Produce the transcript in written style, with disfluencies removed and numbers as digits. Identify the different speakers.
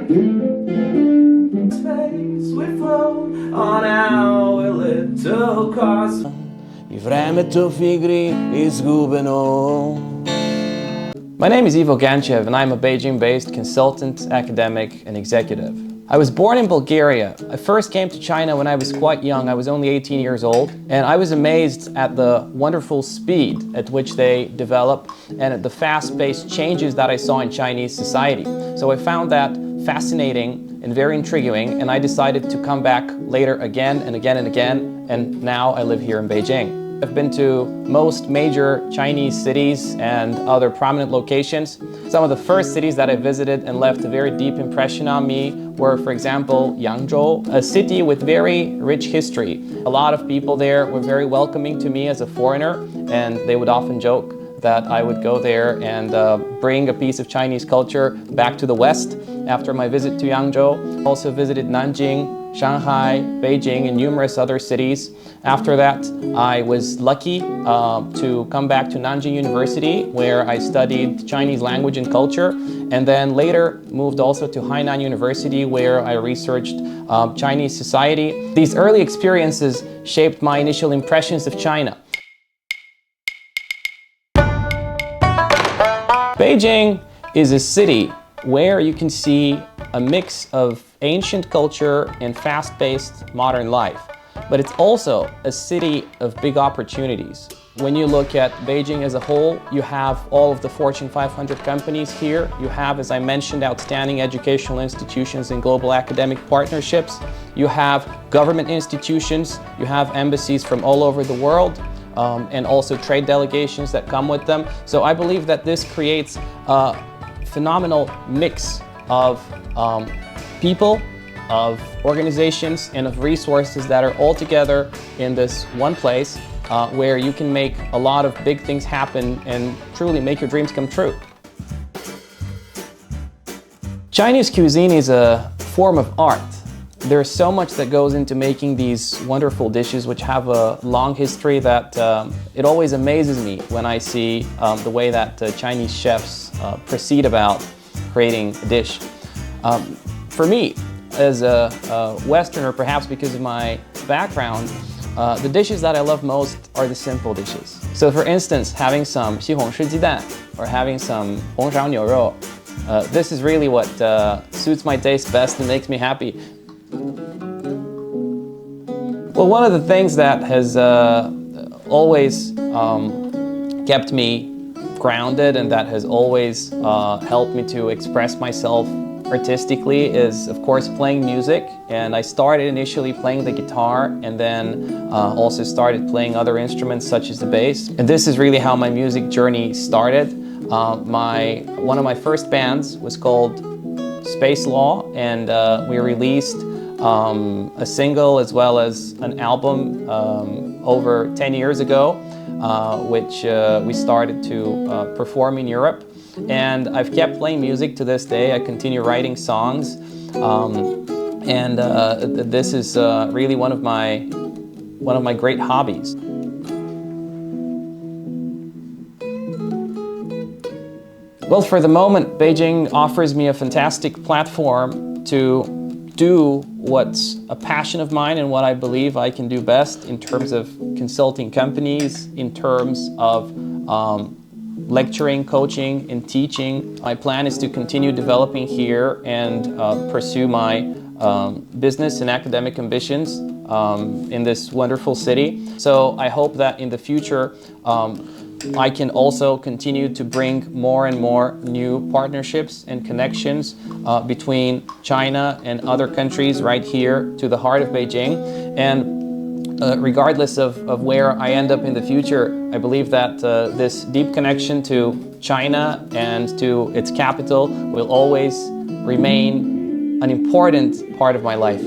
Speaker 1: Space we float on our little cars. My name is Ivo Ganchev and I'm a Beijing-based consultant, academic and executive. I was born in Bulgaria. I first came to China when I was quite young. I was only 18 years old, and I was amazed at the wonderful speed at which they develop and at the fast-paced changes that I saw in Chinese society. So I found that fascinating and very intriguing, and I decided to come back later again and again and again, and now I live here in Beijing. I've been to most major Chinese cities and other prominent locations. Some of the first cities that I visited and left a very deep impression on me were, for example, Yangzhou, a city with very rich history. A lot of people there were very welcoming to me as a foreigner, and they would often joke that I would go there and bring a piece of Chinese culture back to the West after my visit to Yangzhou. I also visited Nanjing, Shanghai, Beijing, and numerous other cities. After that, I was lucky to come back to Nanjing University, where I studied Chinese language and culture, and then later moved also to Hainan University, where I researched Chinese society. These early experiences shaped my initial impressions of China. Beijing is a city where you can see a mix of ancient culture and fast-paced modern life. But it's also a city of big opportunities. When you look at Beijing as a whole, you have all of the Fortune 500 companies here. You have, as I mentioned, outstanding educational institutions and global academic partnerships. You have government institutions. You have embassies from all over the world. And also trade delegations that come with them. So I believe that this creates a phenomenal mix of people, of organizations, and of resources that are all together in this one place where you can make a lot of big things happen and truly make your dreams come true. Chinese cuisine is a form of art. There's so much that goes into making these wonderful dishes which have a long history that it always amazes me when I see the way that Chinese chefs proceed about creating a dish. For me, as a Westerner, perhaps because of my background, the dishes that I love most are the simple dishes. So for instance, having some 西红柿鸡蛋 or having some 红烧牛肉, this is really what suits my taste best and makes me happy. Well, one of the things that has always kept me grounded and that has always helped me to express myself artistically is, of course, playing music. And I started initially playing the guitar and then also started playing other instruments such as the bass. And this is really how my music journey started. One of my first bands was called Space Law, and we released a single as well as an album over 10 years ago, which we started to perform in Europe. And I've kept playing music to this day. I continue writing songs, and this is really one of my great hobbies. Well, for the moment, Beijing offers me a fantastic platform to do what's a passion of mine and what I believe I can do best in terms of consulting companies, in terms of lecturing, coaching, and teaching. My plan is to continue developing here and pursue my business and academic ambitions in this wonderful city. So I hope that in the future I can also continue to bring more and more new partnerships and connections between China and other countries right here to the heart of Beijing. And regardless of where I end up in the future, I believe that this deep connection to China and to its capital will always remain an important part of my life.